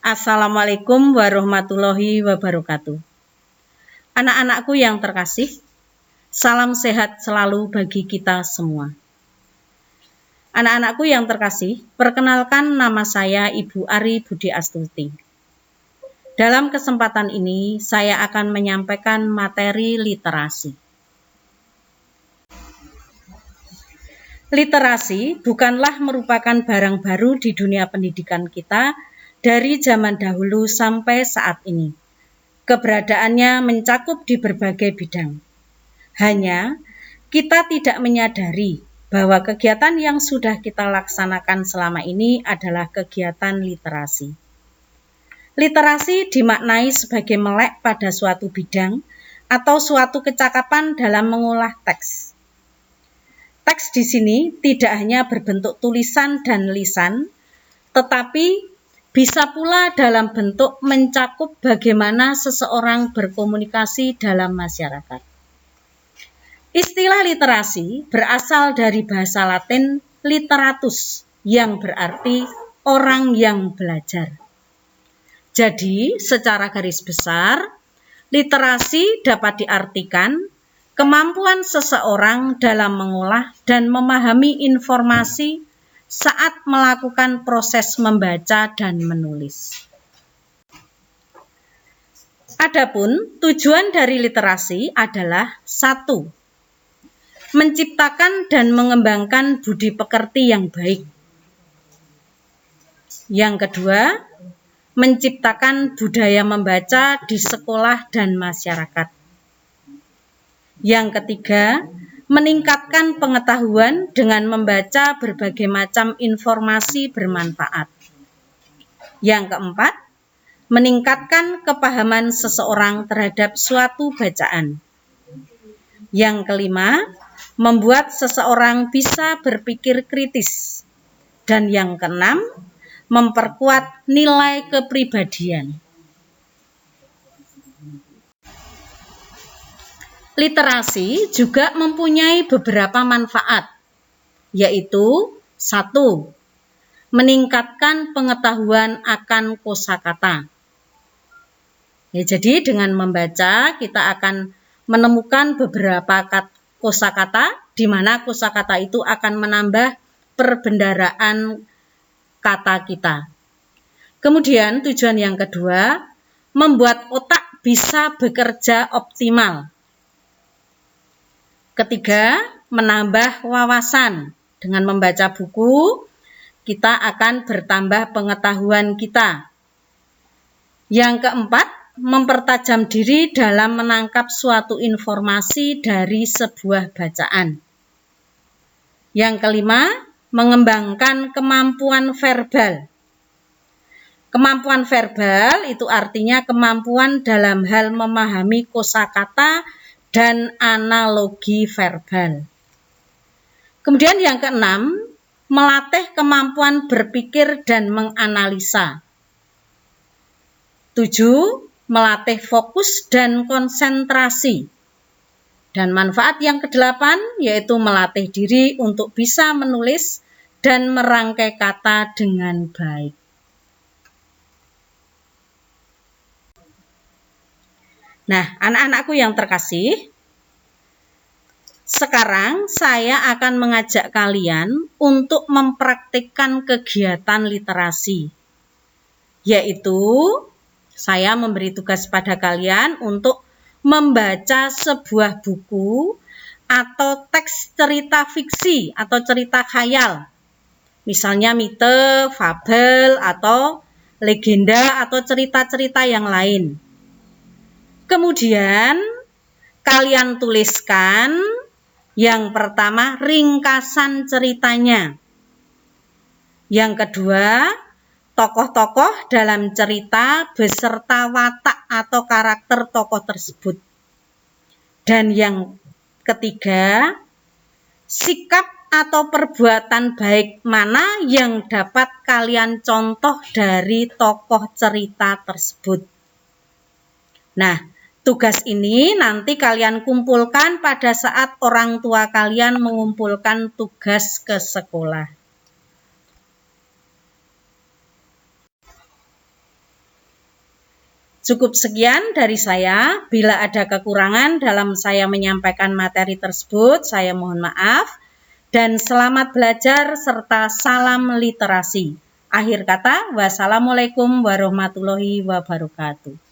Assalamualaikum warahmatullahi wabarakatuh. Anak-anakku yang terkasih, salam sehat selalu bagi kita semua. Anak-anakku yang terkasih, perkenalkan nama saya Ibu Ari Budi Astuti. Dalam kesempatan ini, saya akan menyampaikan materi literasi. Literasi bukanlah merupakan barang baru di dunia pendidikan kita dari zaman dahulu sampai saat ini. Keberadaannya mencakup di berbagai bidang. Hanya kita tidak menyadari bahwa kegiatan yang sudah kita laksanakan selama ini adalah kegiatan literasi. Literasi dimaknai sebagai melek pada suatu bidang atau suatu kecakapan dalam mengolah teks. Teks di sini tidak hanya berbentuk tulisan dan lisan, tetapi bisa pula dalam bentuk mencakup bagaimana seseorang berkomunikasi dalam masyarakat. Istilah literasi berasal dari bahasa Latin literatus yang berarti orang yang belajar. Jadi, secara garis besar, literasi dapat diartikan kemampuan seseorang dalam mengolah dan memahami informasi saat melakukan proses membaca dan menulis. Adapun tujuan dari literasi adalah 1. Menciptakan dan mengembangkan budi pekerti yang baik. Yang kedua, menciptakan budaya membaca di sekolah dan masyarakat. Yang ketiga, meningkatkan pengetahuan dengan membaca berbagai macam informasi bermanfaat. Yang keempat, meningkatkan kepahaman seseorang terhadap suatu bacaan. Yang kelima, membuat seseorang bisa berpikir kritis. Dan yang keenam, memperkuat nilai kepribadian. Literasi juga mempunyai beberapa manfaat, yaitu 1. Meningkatkan pengetahuan akan kosakata. Jadi dengan membaca kita akan menemukan beberapa kosakata, di mana kosakata itu akan menambah perbendaharaan kata kita. Kemudian tujuan yang kedua, membuat otak bisa bekerja optimal. Ketiga, menambah wawasan. Dengan membaca buku, kita akan bertambah pengetahuan kita. Yang keempat, mempertajam diri dalam menangkap suatu informasi dari sebuah bacaan. Yang kelima, mengembangkan kemampuan verbal. Kemampuan verbal itu artinya kemampuan dalam hal memahami kosakata dan analogi verbal. Kemudian yang keenam, melatih kemampuan berpikir dan menganalisa. 7. Melatih fokus dan konsentrasi. Dan manfaat yang kedelapan yaitu melatih diri untuk bisa menulis dan merangkai kata dengan baik. Nah, anak-anakku yang terkasih, sekarang saya akan mengajak kalian untuk mempraktikkan kegiatan literasi, yaitu saya memberi tugas pada kalian untuk membaca sebuah buku atau teks cerita fiksi atau cerita khayal, misalnya mite, fabel, atau legenda atau cerita-cerita yang lain. Kemudian kalian tuliskan yang pertama ringkasan ceritanya. Yang kedua, tokoh-tokoh dalam cerita beserta watak atau karakter tokoh tersebut. Dan yang ketiga, sikap atau perbuatan baik mana yang dapat kalian contoh dari tokoh cerita tersebut. Nah, tugas ini nanti kalian kumpulkan pada saat orang tua kalian mengumpulkan tugas ke sekolah. Cukup sekian dari saya. Bila ada kekurangan dalam saya menyampaikan materi tersebut, saya mohon maaf. Dan selamat belajar serta salam literasi. Akhir kata, wassalamualaikum warahmatullahi wabarakatuh.